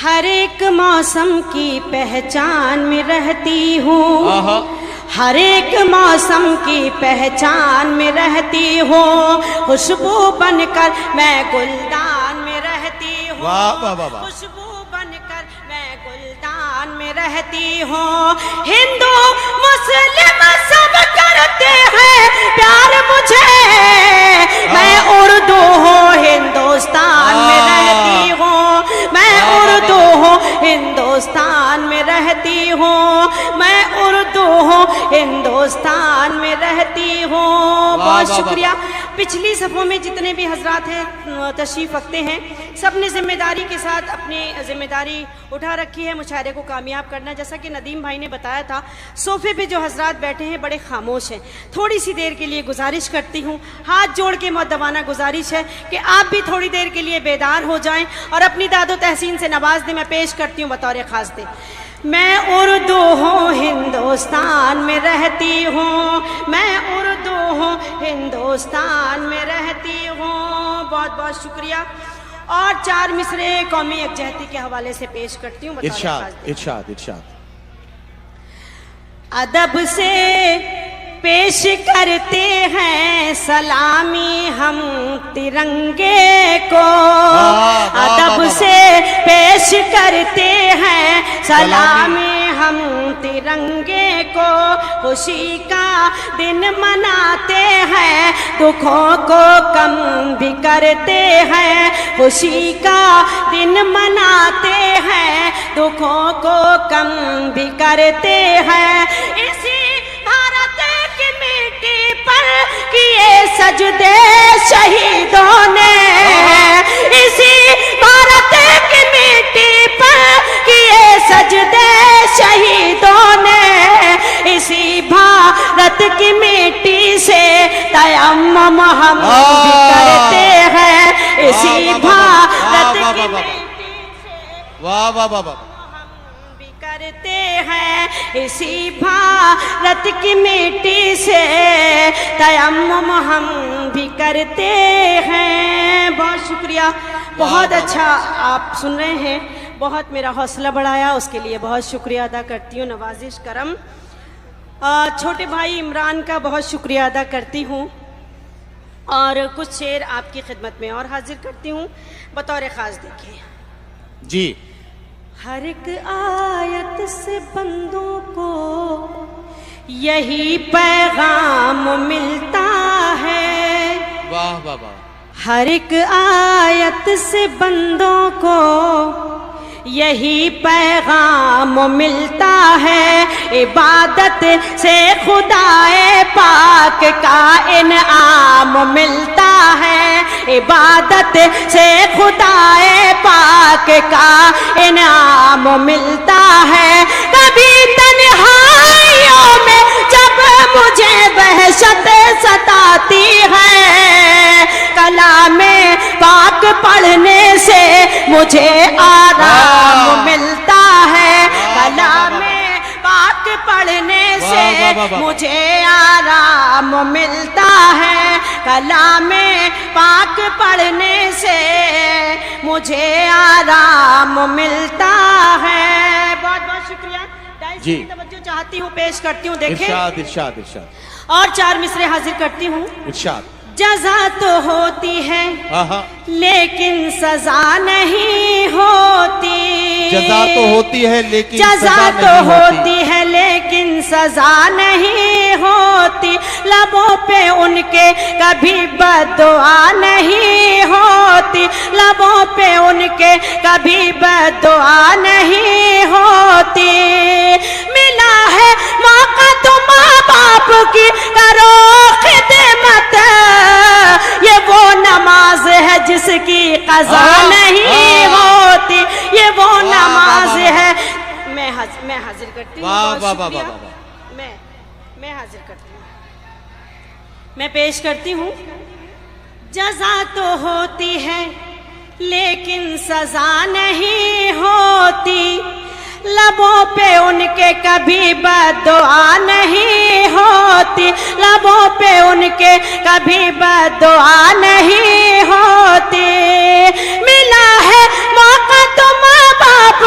ہر ایک موسم کی پہچان میں رہتی ہوں، ہر ایک موسم کی پہچان میں رہتی ہوں، خوشبو بن کر میں گلدان میں رہتی ہوں، خوشبو بن کر میں گلدان میں رہتی ہوں۔ ہندو مسلم سب کرتے ہیں پیار مجھے، میں اردو ہوں ہندوستان میں رہتی ہوں، میں اردو ہوں ہندوستان میں رہتی ہوں، میں اردو ہوں ہندوستان میں رہتی ہوں۔ بہت شکریہ۔ پچھلی صفوں میں جتنے بھی حضرات ہیں تشریف رکھتے ہیں، سب نے ذمہ داری کے ساتھ اپنی ذمہ داری اٹھا رکھی ہے مشاعرے کو کامیاب کرنا۔ جیسا کہ ندیم بھائی نے بتایا تھا، صوفے پہ جو حضرات بیٹھے ہیں بڑے خاموش ہیں، تھوڑی سی دیر کے لیے گزارش کرتی ہوں، ہاتھ جوڑ کے مؤدبانہ گزارش ہے کہ آپ بھی تھوڑی دیر کے لیے بیدار ہو جائیں اور اپنی داد و تحسین سے نواز دیں۔ میں پیش کرتی ہوں بطور خاص دے، میں اردو ہوں ہندوستان میں رہتی ہوں، میں اردو ہوں ہندوستان میں رہتی ہوں۔ بہت بہت شکریہ۔ اور 4 مصرے قومی یکجہتی کے حوالے سے پیش کرتی ہوں بطور خاص دے۔ ارشاد ادب سے پیش کرتے ہیں سلامی ہم ترنگے کو، ادب سے پیش کرتے ہیں سلامی ہم ترنگے کو، خوشی کا دن مناتے ہیں دکھوں کو کم بھی کرتے ہیں، خوشی کا دن مناتے ہیں دکھوں کو کم بھی کرتے ہیں۔ اسی بھارت کی مٹی پر کیے سجدے شہیدوں نے، اسی بھارت کی مٹی پر کیے سجدے شہیدوں نے، اسی بھارت کی مٹی سے تیمم ہم بھی کرتے ہیں، اسی بھارت کی مٹی سے کرتے ہیں، اسی بھارت کی مٹی سے تیمم ہم بھی کرتے ہیں۔ بہت شکریہ، بہت اچھا آپ سن رہے ہیں، بہت میرا حوصلہ بڑھایا، اس کے لیے بہت شکریہ ادا کرتی ہوں۔ نوازش کرم چھوٹے بھائی عمران کا بہت شکریہ ادا کرتی ہوں، اور کچھ شعر آپ کی خدمت میں اور حاضر کرتی ہوں بطور خاص۔ دیکھیں جی، ہر ایک آیت سے بندوں کو یہی پیغام ملتا ہے، واہ واہ واہ، ہر ایک آیت سے بندوں کو یہی پیغام ملتا ہے، عبادت سے خدائے پاک کا انعام ملتا ہے، عبادت سے خدائے پاک کا انعام ملتا ہے۔ کبھی تنہائیوں میں جب مجھے وحشت ستاتی ہے، کلام پاک پڑھنے سے مجھے آرام ملتا ہے، کلام پاک پڑھنے سے مجھے آرام ملتا ہے، کلام پاک پڑھنے سے مجھے آرام ملتا ہے۔ بہت بہت شکریہ۔ جی، توجہ چاہتی ہوں، پیش کرتی ہوں۔ دیکھیں ارشاد اور 4 مصرے حاضر کرتی ہوں۔ ارشاد۔ جزا تو ہوتی ہے لیکن سزا نہیں ہوتی، جزا تو ہوتی ہے لیکن جزا تو ہوتی ہے لیکن سزا نہیں ہوتی، لبوں پہ ان کے کبھی بد دعا نہیں ہوتی، لبوں پہ ان کے کبھی بد دعا نہیں ہوتی۔ ملا ہے موقع تو ماں باپ کی کرو خدمت، یہ وہ نماز ہے جس کی قضا نہیں ہوتی، یہ وہ نماز ہے۔ میں حاضر کرتی ہوں، میں حاضر کرتی ہوں، میں پیش کرتی ہوں۔ جزا تو ہوتی ہے لیکن سزا نہیں ہوتی، لبوں پہ ان کے کبھی بد دعا نہیں ہوتی، لبوں پہ ان کے کبھی بد دعا نہیں ہوتی۔ ملا ہے موقع تو ماں باپ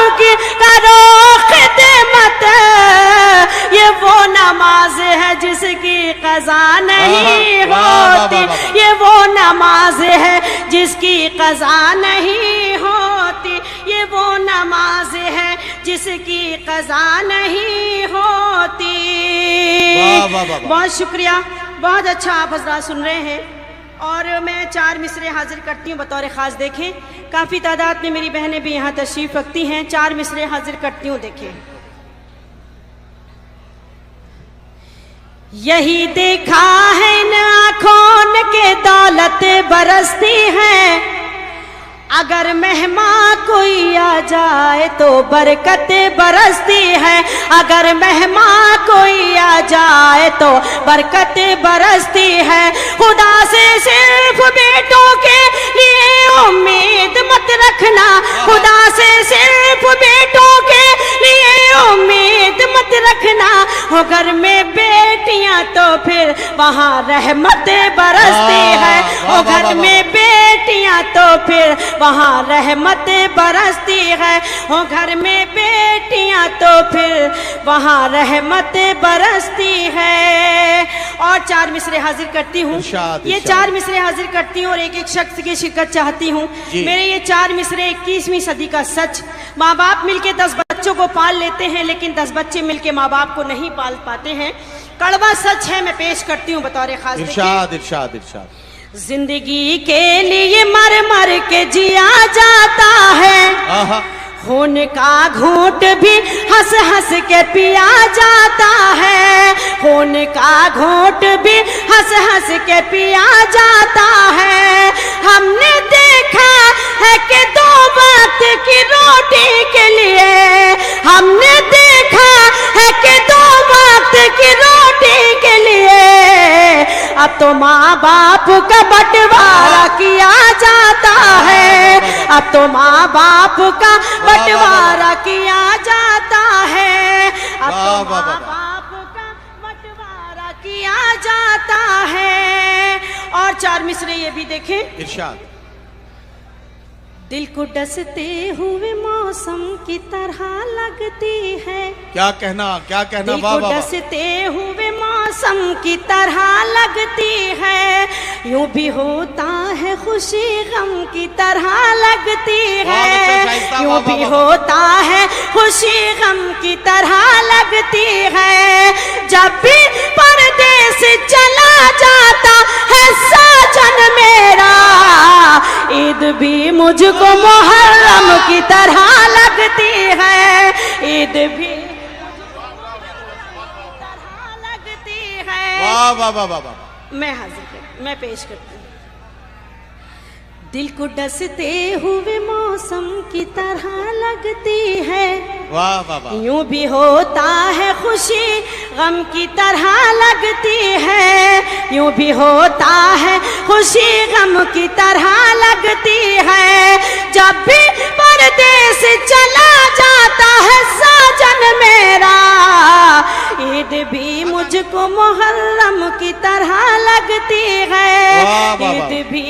नमाज है जिसकी क़ज़ा नहीं वाह, वाह, होती, वाह, वाह। ये वो नमाज है जिसकी क़ज़ा नहीं होती, ये वो नमाज है जिसकी क़ज़ा नहीं होती। वाह, वाह, वाह, वाह। बहुत शुक्रिया, बहुत अच्छा आप हज़रात सुन रहे हैं। और मैं 4 मिसरे हाजिर करती हूँ बतौर ख़ास। देखें, काफ़ी तादाद में मेरी बहनें भी यहाँ तशरीफ़ रखती हैं। 4 मिसरे हाजिर करती हूँ। देखें, यही देखा है इन आँखों के दौलत बरसती है, अगर मेहमान कोई आ जाए तो बरकत बरसती है, अगर मेहमान कोई आ जाए तो बरकत बरसती है। खुदा से सिर्फ बेटों के लिए उम्मीद मत रखना, खुदा से सिर्फ बेटों के लिए उम्मीद मत रखना, हो घर में बेटियां तो फिर वहाँ रहमत बरसती है, हो घर में बेटियां तो फिर वहाँ रहमत बरसती है, हो घर में बेटियां तो फिर वहाँ रहमत बरसती है। और 4 मिसरे हाजिर करती हूँ। ये 4 मिसरे हाजिर करती हूँ और एक एक शख्स की शिरकत चाहती हूँ। मेरे ये 4 मिसरे 21वीं सदी का सच। माँ बाप मिलके 10 बच्चों को पाल लेते हैं, लेकिन 10 बच्चे मिलके माँ बाप को नहीं पाल पाते हैं। कड़वा सच है, मैं पेश करती हूँ बतौर खास। इरशाद इरशाद इरशाद। जिंदगी के लिए मर मर के जिया जाता है, खून का घूंट भी हंस हंस के पिया जाता है, खून का घूंट भी हंस हंस के पिया जाता है। हमने देखा है कि 2 वक्त की रोटी के लिए, हमने देखा है कि 2 वक्त की रोटी के लिए अब तो माँ बाप का बंटवारा किया जाता है, अब तो माँ बाप का बंटवारा किया जाता है, अब तो माँ बाप का बंटवारा किया जाता है। और 4 मिसरे ये भी देखें। इरशाद। दिल को डसते हुए मौसम की तरह लगती है, क्या कहना दिल को डसते हुए मौसम की तरह लगती है, यूं भी होता है खुशी गम की तरह लगती है, यूं भी होता है खुशी गम की तरह लगती है। जब भी परदेस चला जाता है साजन मेरा, ईद भी मुझको मुहर्रम की तरह लगती है, ईद भी लगती है। वाह वाह वाह वाह। मैं पेश करती हूँ। दिल को डसते हुए मौसम की तरह लगती है, वाह वाह वाह। यूं भी होता है खुशी गम की तरह लगती है, यूं भी होता है खुशी गम की तरह लगती है। जब भी परदेस चला जाता है साजन मेरा, ईद भी मुझको मुहर्रम की तरह लगती है, ईद भी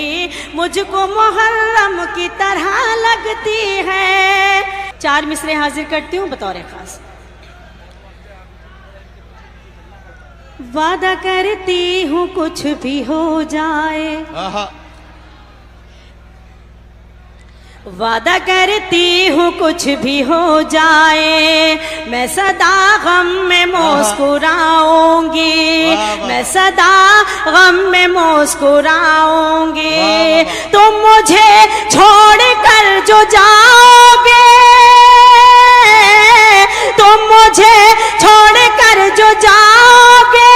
मुझको मुहर्रम की तरह लगती है। 4 मिसरे हाजिर करती हूँ बतौर खास। वादा करती हूँ कुछ भी हो जाए, वादा करती हूँ कुछ भी हो जाए, मैं सदा गम में मुस्कुराऊंगी, मैं सदा गम में मुस्कुराऊंगी। तुम मुझे छोड़ कर जो जाओगे, तुम मुझे छोड़ कर जो जाओगे,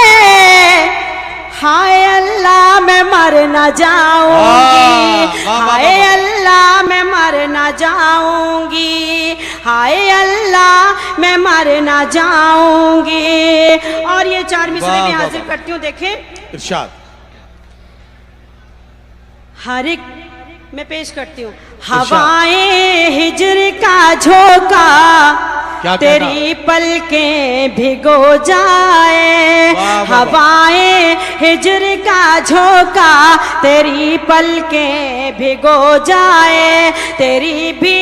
हाय अल्लाह मैं मर न जाऊंगी, हाय अल्लाह मैं मर न जाऊंगी, हाय अल्लाह मैं मर न जाऊंगी। और ये 4 मिसरे में हाजिर करती हूँ। देखें, इरशाद। हर एक मैं पेश करती हूँ। हवाएं हिज्र का झोंका तेरी पलकें भिगो जाए, हवाएं हिज्र का झोंका तेरी पलकें भिगो जाए, तेरी भी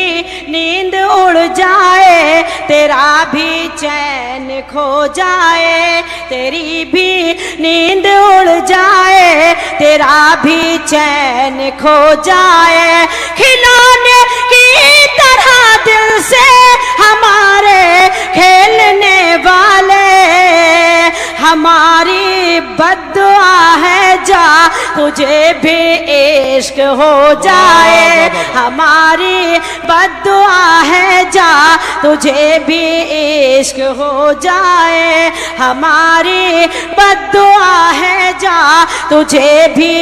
नींद उड़ जाए, तेरा भी चैन खो जाए, तेरी भी नींद उड़ जाए, तेरा भी चैन खो जाए, खिलौने की तरह दिल से हमारे खेलने वाले, हमारी बद्दुआ है जा तुझे भी इश्क हो जाए, हमारी बद्दुआ है जा तुझे भी इश्क हो जाए, हमारी बद्दुआ है जा तुझे भी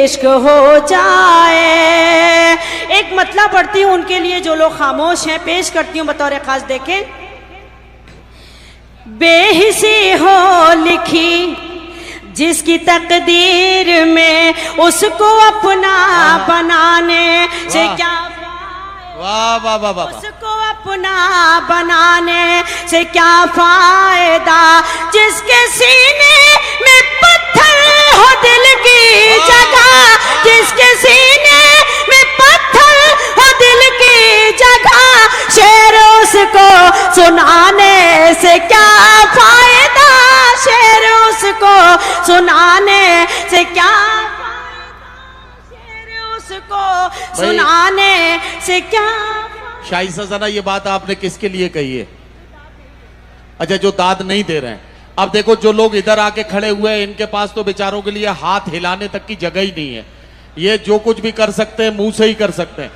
इश्क हो जाए। एक मतला पढ़ती हूँ उनके लिए जो लोग खामोश हैं, पेश करती हूँ बतौर खास। देखें, बेहिसी हो लिखी जिसकी तकदीर में, उसको अपना बनाने से क्या, वाह वाह वाह वाह, उसको अपना बनाने से क्या फायदा, जिसके सीने में पत्थर हो दिल की जगह, जिसके सीने में पत्थर हो दिल की जगह, शेर उसको सुनाने से क्या फायदा, शेर उसको सुनाने से क्या फायदा, शेर उसको सुनाने से क्या। शाही सजना, ये बात आपने किसके लिए कही है? अच्छा, जो दाद नहीं दे रहे हैं। अब देखो, जो लोग इधर आके खड़े हुए हैं, इनके पास तो बेचारों के लिए हाथ हिलाने तक की जगह ही नहीं है। ये जो कुछ भी कर सकते हैं मुंह से ही कर सकते हैं,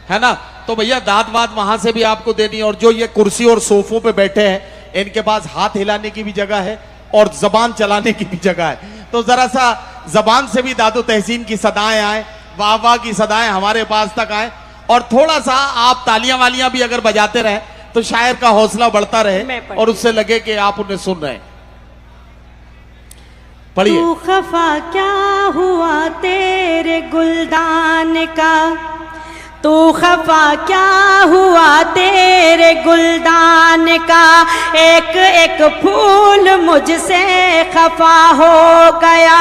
है ना? तो भैया दाद वाद वहां से भी आपको देनी है। और जो ये कुर्सी और सोफों पे बैठे हैं, इनके पास हाथ हिलाने की भी जगह है और जबान चलाने की भी जगह है। तो जरा सा जबान से भी दादो तहसीन की सदाएं आए, वाह वाह की सदाएं हमारे पास तक आए, और थोड़ा सा आप तालियां वालियां भी अगर बजाते रहे तो शायर का हौसला बढ़ता रहे और उससे लगे कि आप उन्हें सुन रहे हैं। पढ़िए। तू खफा क्या हुआ तेरे गुलदान का, तू खफा क्या हुआ तेरे गुलदान का, एक एक फूल मुझसे खफा हो गया,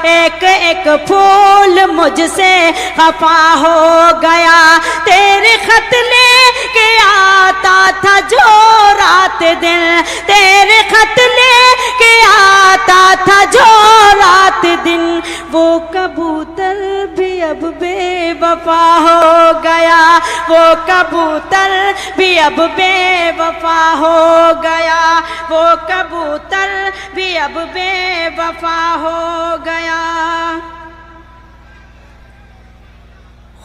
एक एक फूल मुझसे खफा हो गया, तेरे खत लेके आता था जो रात दिन, तेरे खत लेके आता था जो रात दिन, वो कबूतर भी अब बेवफा हो गया, वो कबूतर भी अब बेवफा हो गया, वो कबूतर भी अब बेवफा हो गया।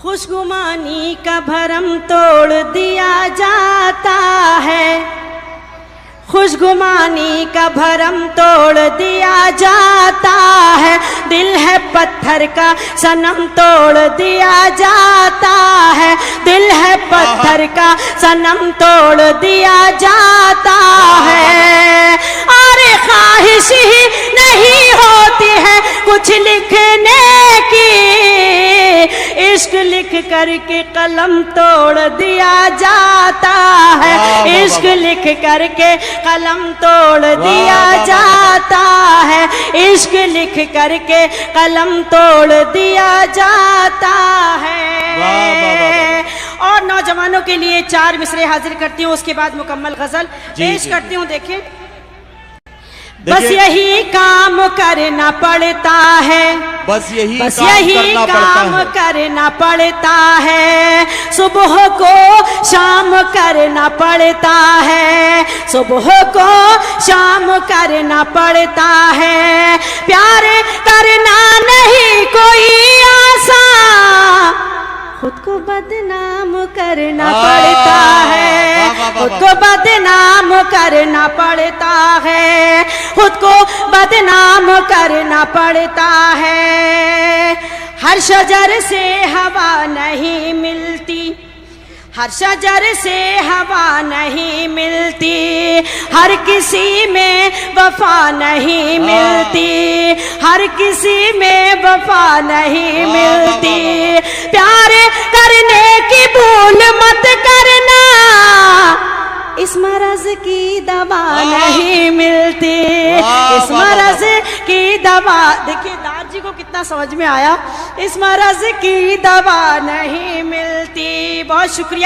खुशगुमानी का भरम तोड़ दिया जाता है, खुशगुमानी का भरम तोड़ दिया जाता है, दिल है पत्थर का सनम तोड़ दिया जाता है, दिल है पत्थर का सनम तोड़ दिया जाता है, और ख्वाहिश ही नहीं होती है कुछ लिखने की, इश्क लिख करके कलम तोड़ दिया जाता है, इश्क लिख करके कलम तोड़ दिया जाता है, इश्क लिख करके कलम तोड़ दिया जाता है। और नौजवानों के लिए 4 मिसरे हाजिर करती हूँ, उसके बाद मुकम्मल गजल पेश करती हूँ। देखिए, बस यही काम करना पड़ता है, बस यही काम करना पड़ता है, सुबह को शाम करना पड़ता है, सुबह को शाम करना पड़ता है, प्यार करना नहीं कोई आसान, खुद को बदनाम करना पड़ता है, खुद को बदनाम करना पड़ता है, खुद को बदनाम करना पड़ता है, हर शजर से हवा नहीं मिलती, हर शजर से हवा नहीं मिलती, हर किसी में वफा नहीं मिलती, हर किसी में वफा नहीं मिलती, प्यार करने की भूल मत करना, इस मरज की दवा नहीं मिलती, इस मरज की दवा। देखिए दाद जी को कितना समझ में आया, इस मरज की दवा नहीं मिलती। बहुत शुक्रिया।